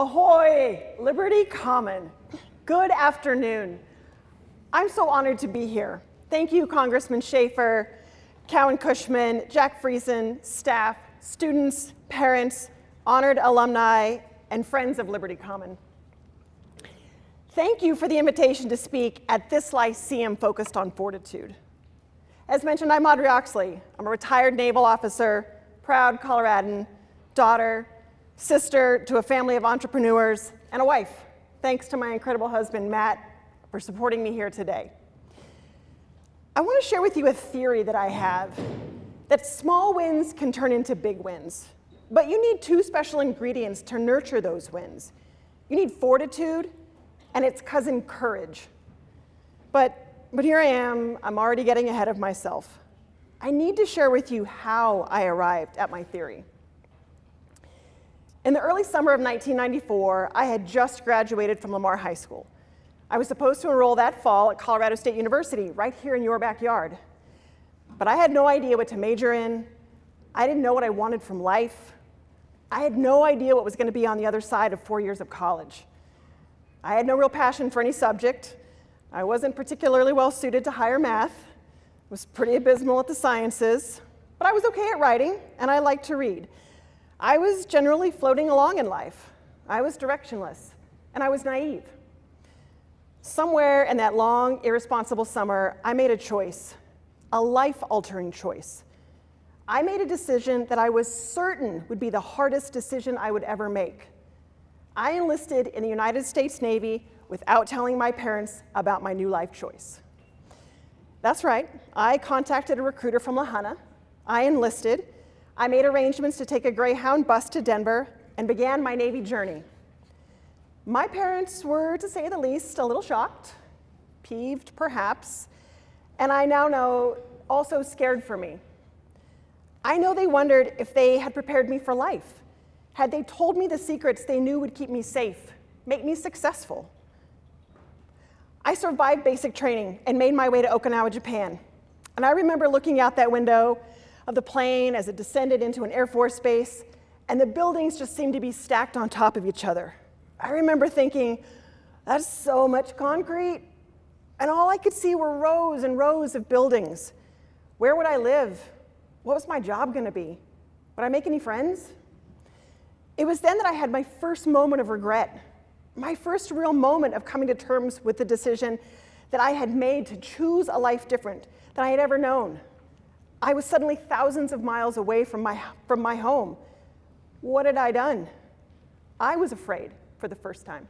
Ahoy, Liberty Common. Good afternoon. I'm so honored to be here. Thank you, Congressman Schaefer, Cowan Cushman, Jack Friesen, staff, students, parents, honored alumni, and friends of Liberty Common. Thank you for the invitation to speak at this Lyceum focused on fortitude. As mentioned, I'm Audrey Oxley. I'm a retired naval officer, proud Coloradan, daughter, sister to a family of entrepreneurs, and a wife, thanks to my incredible husband, Matt, for supporting me here today. I want to share with you a theory that I have, that small wins can turn into big wins. But you need two special ingredients to nurture those wins. You need fortitude and its cousin, courage. But here I am, I'm already getting ahead of myself. I need to share with you how I arrived at my theory. In the early summer of 1994, I had just graduated from Lamar High School. I was supposed to enroll that fall at Colorado State University, right here in your backyard. But I had no idea what to major in. I didn't know what I wanted from life. I had no idea what was going to be on the other side of 4 years of college. I had no real passion for any subject. I wasn't particularly well suited to higher math. Was pretty abysmal at the sciences, but I was okay at writing, and I liked to read. I was generally floating along in life. I was directionless, and I was naive. Somewhere in that long, irresponsible summer, I made a choice, a life-altering choice. I made a decision that I was certain would be the hardest decision I would ever make. I enlisted in the United States Navy without telling my parents about my new life choice. That's right, I contacted a recruiter from La Junta. I enlisted. I made arrangements to take a Greyhound bus to Denver and began my Navy journey. My parents were, to say the least, a little shocked, peeved perhaps, and I now know also scared for me. I know they wondered if they had prepared me for life. Had they told me the secrets they knew would keep me safe, make me successful? I survived basic training and made my way to Okinawa, Japan. And I remember looking out that window of the plane as it descended into an Air Force base, and the buildings just seemed to be stacked on top of each other. I remember thinking, that's so much concrete. And all I could see were rows and rows of buildings. Where would I live? What was my job going to be? Would I make any friends? It was then that I had my first moment of regret, my first real moment of coming to terms with the decision that I had made to choose a life different than I had ever known. I was suddenly thousands of miles away from my home. What had I done? I was afraid for the first time.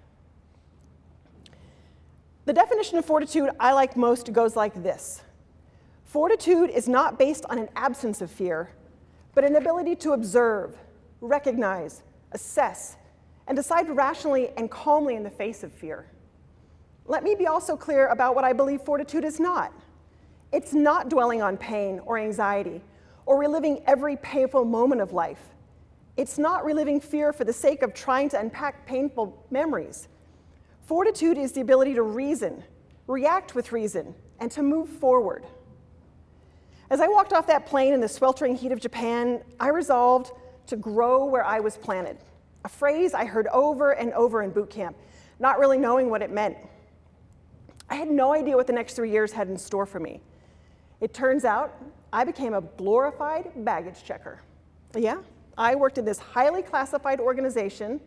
The definition of fortitude I like most goes like this. Fortitude is not based on an absence of fear, but an ability to observe, recognize, assess, and decide rationally and calmly in the face of fear. Let me be also clear about what I believe fortitude is not. It's not dwelling on pain or anxiety or reliving every painful moment of life. It's not reliving fear for the sake of trying to unpack painful memories. Fortitude is the ability to reason, react with reason, and to move forward. As I walked off that plane in the sweltering heat of Japan, I resolved to grow where I was planted, a phrase I heard over and over in boot camp, not really knowing what it meant. I had no idea what the next 3 years had in store for me. It turns out I became a glorified baggage checker. Yeah, I worked in this highly classified organization,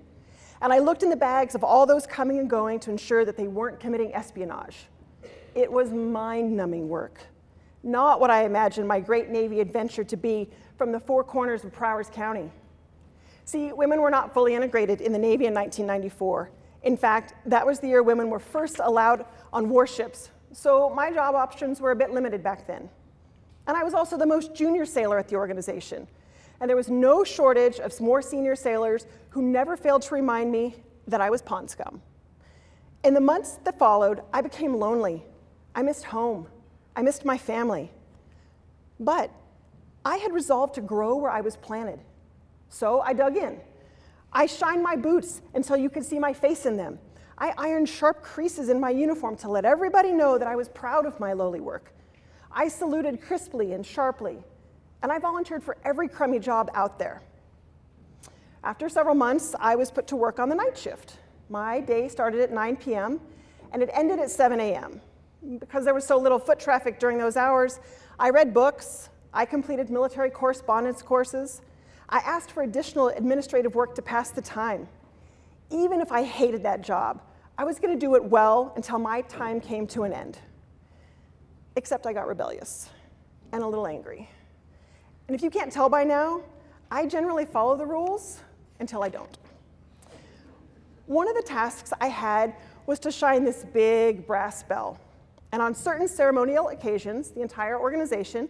and I looked in the bags of all those coming and going to ensure that they weren't committing espionage. It was mind-numbing work, not what I imagined my great Navy adventure to be from the four corners of Prowers County. See, women were not fully integrated in the Navy in 1994. In fact, that was the year women were first allowed on warships, so my job options were a bit limited back then. And I was also the most junior sailor at the organization, and there was no shortage of more senior sailors who never failed to remind me that I was pond scum. In the months that followed, I became lonely. I missed home. I missed my family. But I had resolved to grow where I was planted. So I dug in. I shined my boots until you could see my face in them. I ironed sharp creases in my uniform to let everybody know that I was proud of my lowly work. I saluted crisply and sharply, and I volunteered for every crummy job out there. After several months, I was put to work on the night shift. My day started at 9 p.m. and it ended at 7 a.m. Because there was so little foot traffic during those hours, I read books, I completed military correspondence courses, I asked for additional administrative work to pass the time. Even if I hated that job, I was going to do it well until my time came to an end. Except I got rebellious and a little angry. And if you can't tell by now, I generally follow the rules until I don't. One of the tasks I had was to shine this big brass bell. And on certain ceremonial occasions, the entire organization,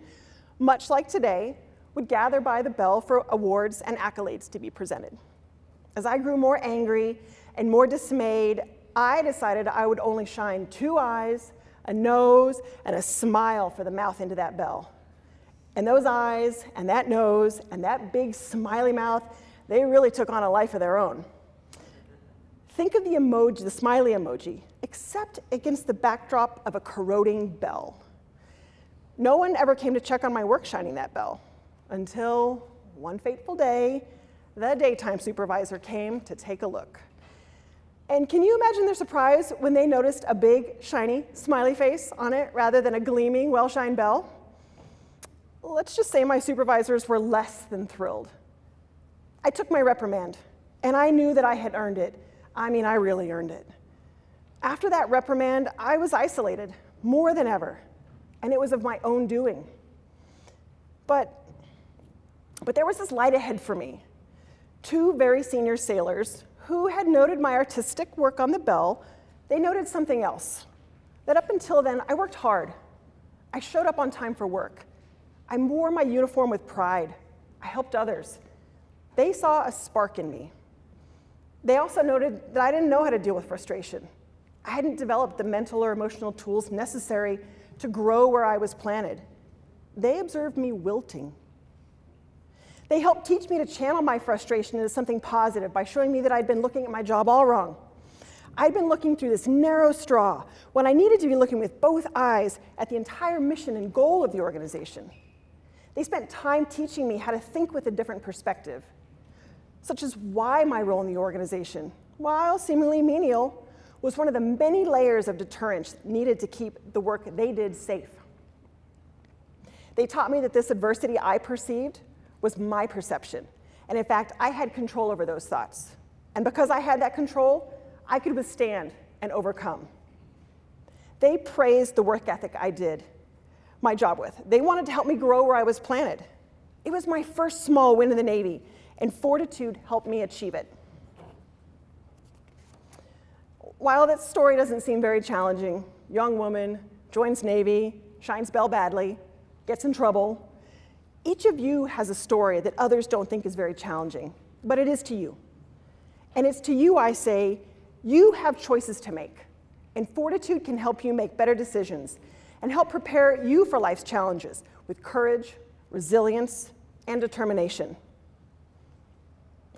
much like today, would gather by the bell for awards and accolades to be presented. As I grew more angry and more dismayed, I decided I would only shine 2 eyes, a nose, and a smile for the mouth into that bell. And those eyes, and that nose, and that big smiley mouth, they really took on a life of their own. Think of the emoji, the smiley emoji, except against the backdrop of a corroding bell. No one ever came to check on my work shining that bell, until one fateful day, the daytime supervisor came to take a look. And can you imagine their surprise when they noticed a big, shiny, smiley face on it rather than a gleaming, well-shined bell? Let's just say my supervisors were less than thrilled. I took my reprimand, and I knew that I had earned it. I mean, I really earned it. After that reprimand, I was isolated more than ever, and it was of my own doing. But there was this light ahead for me. 2 very senior sailors who had noted my artistic work on the bell, they noted something else, that up until then, I worked hard. I showed up on time for work. I wore my uniform with pride. I helped others. They saw a spark in me. They also noted that I didn't know how to deal with frustration. I hadn't developed the mental or emotional tools necessary to grow where I was planted. They observed me wilting. They helped teach me to channel my frustration into something positive by showing me that I'd been looking at my job all wrong. I'd been looking through this narrow straw when I needed to be looking with both eyes at the entire mission and goal of the organization. They spent time teaching me how to think with a different perspective, such as why my role in the organization, while seemingly menial, was one of the many layers of deterrence needed to keep the work they did safe. They taught me that this adversity I perceived was my perception, and in fact, I had control over those thoughts. And because I had that control, I could withstand and overcome. They praised the work ethic I did my job with. They wanted to help me grow where I was planted. It was my first small win in the Navy, and Fortitude helped me achieve it. While that story doesn't seem very challenging, young woman, joins Navy, shines bell badly, gets in trouble, each of you has a story that others don't think is very challenging, but it is to you. And it's to you I say, you have choices to make, and Fortitude can help you make better decisions and help prepare you for life's challenges with courage, resilience, and determination.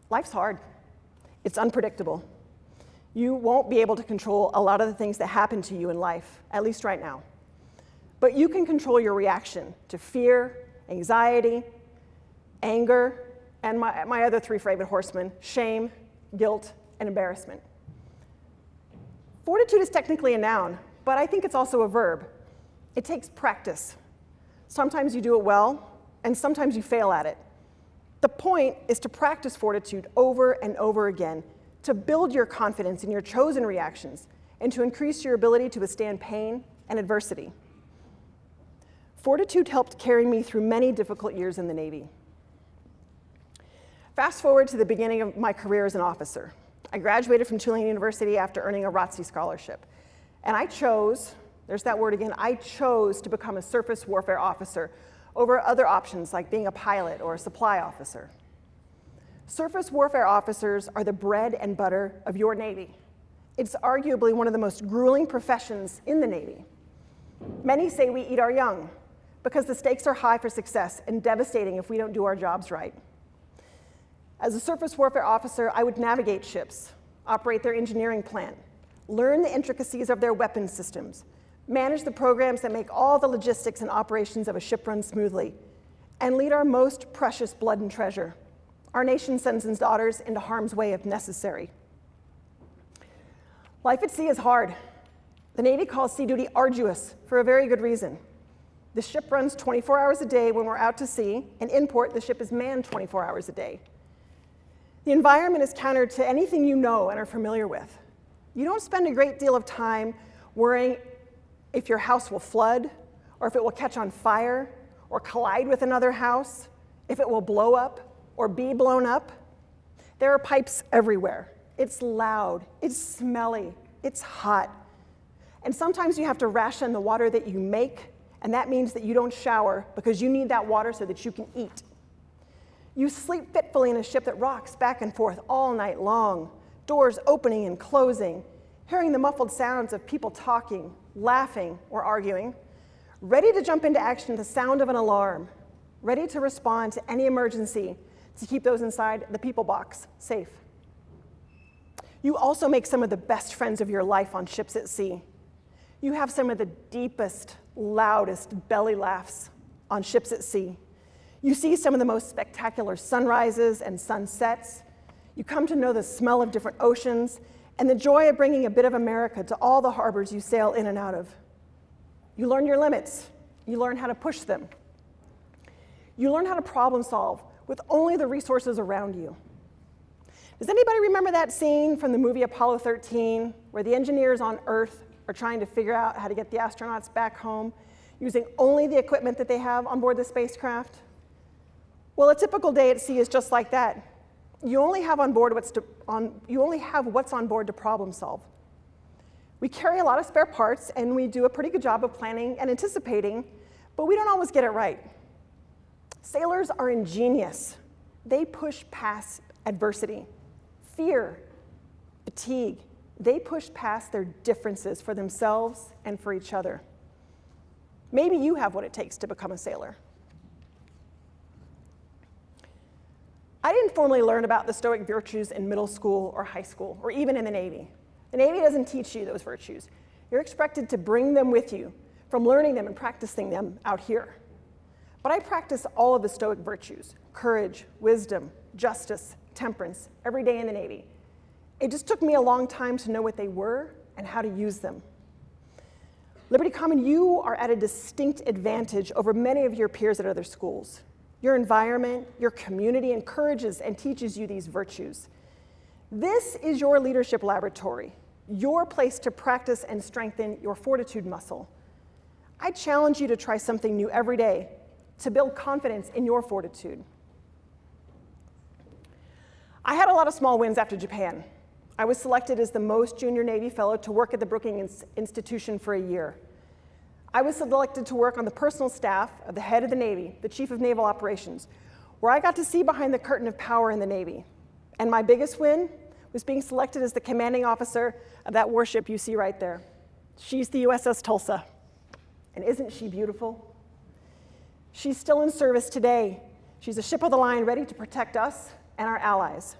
Life's hard. It's unpredictable. You won't be able to control a lot of the things that happen to you in life, at least right now. But you can control your reaction to fear, anxiety, anger, and my other 3 favorite horsemen, shame, guilt, and embarrassment. Fortitude is technically a noun, but I think it's also a verb. It takes practice. Sometimes you do it well, and sometimes you fail at it. The point is to practice fortitude over and over again, to build your confidence in your chosen reactions, and to increase your ability to withstand pain and adversity. Fortitude helped carry me through many difficult years in the Navy. Fast forward to the beginning of my career as an officer. I graduated from Tulane University after earning a ROTC scholarship. And I chose, there's that word again, I chose to become a surface warfare officer over other options like being a pilot or a supply officer. Surface warfare officers are the bread and butter of your Navy. It's arguably one of the most grueling professions in the Navy. Many say we eat our young because the stakes are high for success and devastating if we don't do our jobs right. As a surface warfare officer, I would navigate ships, operate their engineering plant, learn the intricacies of their weapons systems, manage the programs that make all the logistics and operations of a ship run smoothly, and lead our most precious blood and treasure, Our nation sends its daughters into harm's way if necessary. Life at sea is hard. The Navy calls sea duty arduous for a very good reason. The ship runs 24 hours a day when we're out to sea, and in port, the ship is manned 24 hours a day. The environment is counter to anything you know and are familiar with. You don't spend a great deal of time worrying if your house will flood, or if it will catch on fire, or collide with another house, if it will blow up or be blown up. There are pipes everywhere. It's loud, it's smelly, it's hot. And sometimes you have to ration the water that you make, and that means that you don't shower because you need that water so that you can eat. You sleep fitfully in a ship that rocks back and forth all night long, doors opening and closing, hearing the muffled sounds of people talking, laughing, or arguing, ready to jump into action at the sound of an alarm, ready to respond to any emergency to keep those inside the people box safe. You also make some of the best friends of your life on ships at sea. You have some of the deepest, loudest belly laughs on ships at sea. You see some of the most spectacular sunrises and sunsets. You come to know the smell of different oceans and the joy of bringing a bit of America to all the harbors you sail in and out of. You learn your limits. You learn how to push them. You learn how to problem solve with only the resources around you. Does anybody remember that scene from the movie Apollo 13 where the engineers on Earth are trying to figure out how to get the astronauts back home using only the equipment that they have on board the spacecraft? Well, a typical day at sea is just like that. You only have what's on board to problem solve. We carry a lot of spare parts, and we do a pretty good job of planning and anticipating, but we don't always get it right. Sailors are ingenious. They push past adversity, fear, fatigue. They push past their differences for themselves and for each other. Maybe you have what it takes to become a sailor. I didn't formally learn about the Stoic virtues in middle school or high school, or even in the Navy. The Navy doesn't teach you those virtues. You're expected to bring them with you from learning them and practicing them out here. But I practice all of the Stoic virtues: courage, wisdom, justice, temperance, every day in the Navy. It just took me a long time to know what they were and how to use them. Liberty Common, you are at a distinct advantage over many of your peers at other schools. Your environment, your community encourages and teaches you these virtues. This is your leadership laboratory, your place to practice and strengthen your fortitude muscle. I challenge you to try something new every day to build confidence in your fortitude. I had a lot of small wins after Japan. I was selected as the most junior Navy fellow to work at the Brookings Institution for a year. I was selected to work on the personal staff of the head of the Navy, the Chief of Naval Operations, where I got to see behind the curtain of power in the Navy. And my biggest win was being selected as the commanding officer of that warship you see right there. She's the USS Tulsa. And isn't she beautiful? She's still in service today. She's a ship of the line ready to protect us and our allies.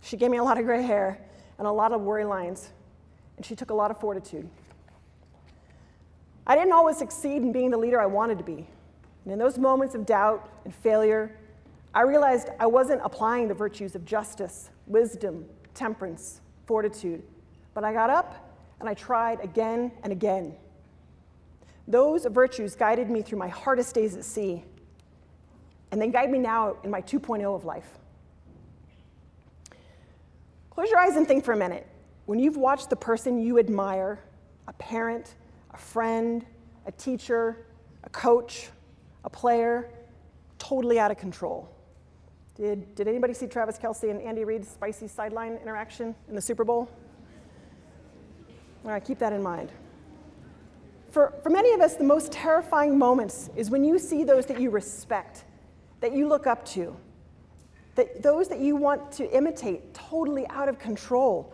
She gave me a lot of gray hair and a lot of worry lines, and she took a lot of fortitude. I didn't always succeed in being the leader I wanted to be. And in those moments of doubt and failure, I realized I wasn't applying the virtues of justice, wisdom, temperance, fortitude. But I got up and I tried again and again. Those virtues guided me through my hardest days at sea, and they guide me now in my 2.0 of life. Close your eyes and think for a minute. When you've watched the person you admire, a parent, a friend, a teacher, a coach, a player, totally out of control. Did anybody see Travis Kelce and Andy Reid's spicy sideline interaction in the Super Bowl? All right, keep that in mind. For many of us, the most terrifying moments is when you see those that you respect, that you look up to, those that you want to imitate, totally out of control.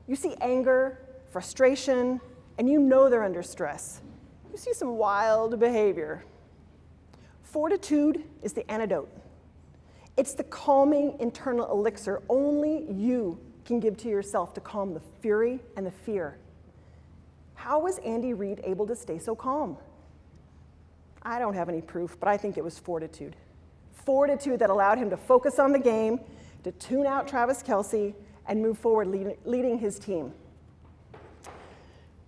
You see anger, frustration, and you know they're under stress. You see some wild behavior. Fortitude is the antidote. It's the calming internal elixir only you can give to yourself to calm the fury and the fear. How was Andy Reid able to stay so calm? I don't have any proof, but I think it was fortitude. Fortitude that allowed him to focus on the game, to tune out Travis Kelce and move forward leading his team.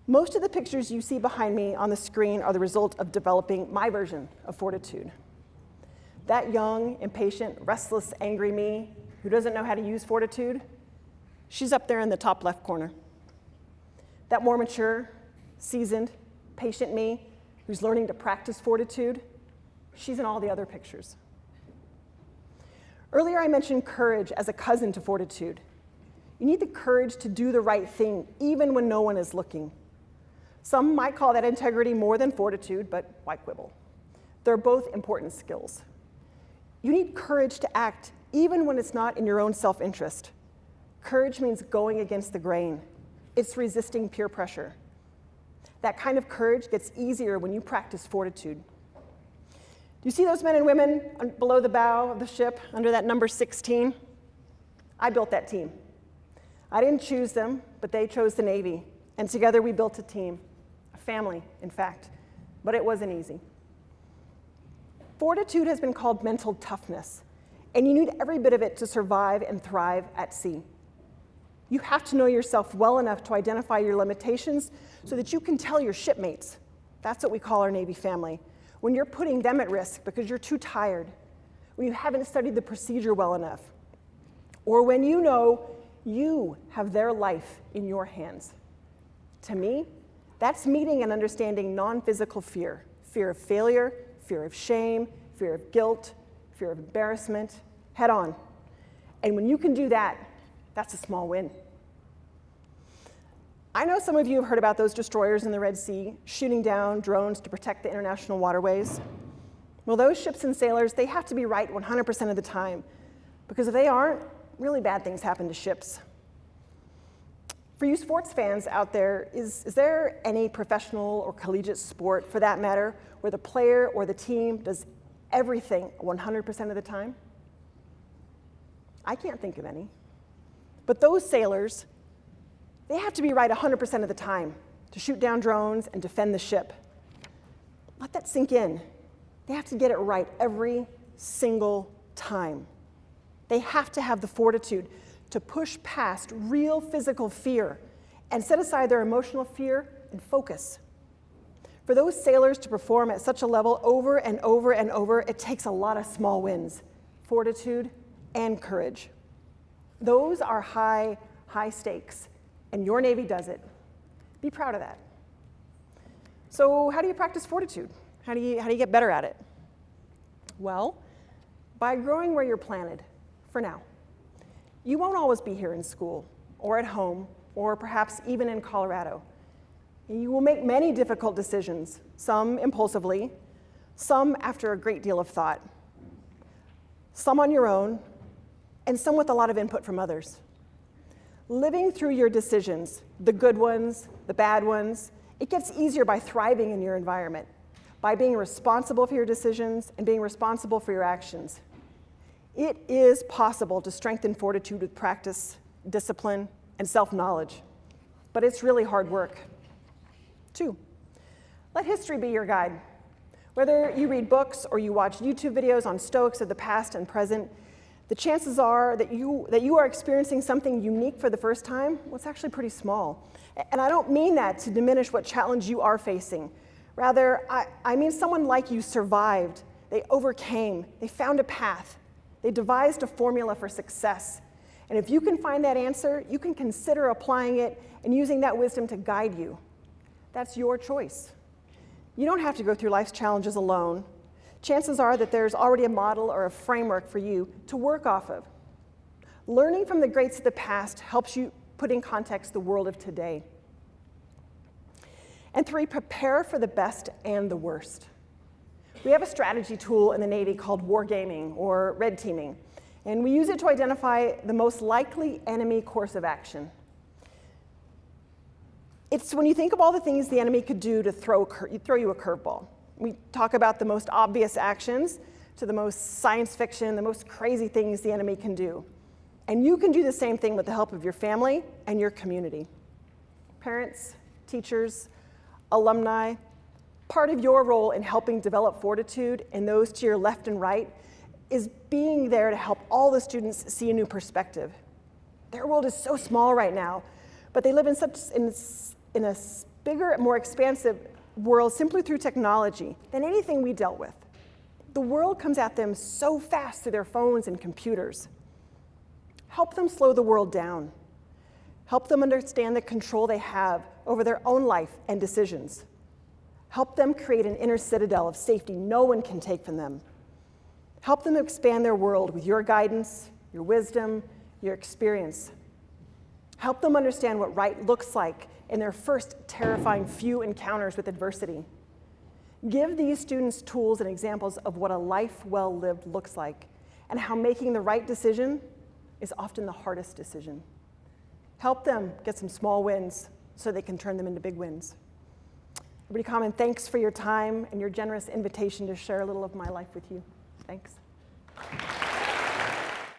Most of the pictures you see behind me on the screen are the result of developing my version of Fortitude. That young, impatient, restless, angry me who doesn't know how to use Fortitude, she's up there in the top left corner. That more mature, seasoned, patient me who's learning to practice Fortitude, she's in all the other pictures. Earlier I mentioned courage as a cousin to Fortitude. You need the courage to do the right thing even when no one is looking. Some might call that integrity more than Fortitude, but why quibble? They're both important skills. You need courage to act even when it's not in your own self-interest. Courage means going against the grain. It's resisting peer pressure. That kind of courage gets easier when you practice Fortitude. Do you see those men and women below the bow of the ship under that number 16? I built that team. I didn't choose them, but they chose the Navy. And together we built a team, a family, in fact. But it wasn't easy. Fortitude has been called mental toughness, and you need every bit of it to survive and thrive at sea. You have to know yourself well enough to identify your limitations so that you can tell your shipmates, that's what we call our Navy family, when you're putting them at risk because you're too tired, when you haven't studied the procedure well enough, or when you know you have their life in your hands. To me, that's meeting and understanding non-physical fear, fear of failure, fear of shame, fear of guilt, fear of embarrassment, head on. And when you can do that, that's a small win. I know some of you have heard about those destroyers in the Red Sea shooting down drones to protect the international waterways. Well, those ships and sailors, they have to be right 100% of the time, because if they aren't, really bad things happen to ships. For you sports fans out there, is there any professional or collegiate sport, for that matter, where the player or the team does everything 100% of the time? I can't think of any. But those sailors, they have to be right 100% of the time to shoot down drones and defend the ship. Let that sink in. They have to get it right every single time. They have to have the fortitude to push past real physical fear and set aside their emotional fear and focus. For those sailors to perform at such a level over and over and over, it takes a lot of small wins, fortitude and courage. Those are high stakes, and your Navy does it. Be proud of that. So how do you practice fortitude? How do you get better at it? Well, by growing where you're planted, for now. You won't always be here in school, or at home, or perhaps even in Colorado. You will make many difficult decisions, some impulsively, some after a great deal of thought, some on your own, and some with a lot of input from others. Living through your decisions, the good ones, the bad ones, it gets easier by thriving in your environment, by being responsible for your decisions and being responsible for your actions. It is possible to strengthen fortitude with practice, discipline, and self-knowledge, but it's really hard work. 2, let history be your guide. Whether you read books or you watch YouTube videos on Stoics of the past and present, the chances are that you are experiencing something unique for the first time. Well, it's actually pretty small. And I don't mean that to diminish what challenge you are facing. Rather, I mean someone like you survived, they overcame, they found a path, they devised a formula for success. And if you can find that answer, you can consider applying it and using that wisdom to guide you. That's your choice. You don't have to go through life's challenges alone. Chances are that there's already a model or a framework for you to work off of. Learning from the greats of the past helps you put in context the world of today. And 3, prepare for the best and the worst. We have a strategy tool in the Navy called wargaming or red teaming, and we use it to identify the most likely enemy course of action. It's when you think of all the things the enemy could do to throw you a curveball. We talk about the most obvious actions to the most science fiction, the most crazy things the enemy can do. And you can do the same thing with the help of your family and your community. Parents, teachers, alumni, part of your role in helping develop fortitude and those to your left and right is being there to help all the students see a new perspective. Their world is so small right now, but they live in a bigger, more expansive world simply through technology than anything we dealt with. The world comes at them so fast through their phones and computers. Help them slow the world down. Help them understand the control they have over their own life and decisions. Help them create an inner citadel of safety no one can take from them. Help them expand their world with your guidance, your wisdom, your experience. Help them understand what right looks like in their first terrifying few encounters with adversity. Give these students tools and examples of what a life well lived looks like and how making the right decision is often the hardest decision. Help them get some small wins so they can turn them into big wins. Everybody comment, thanks for your time and your generous invitation to share a little of my life with you. Thanks.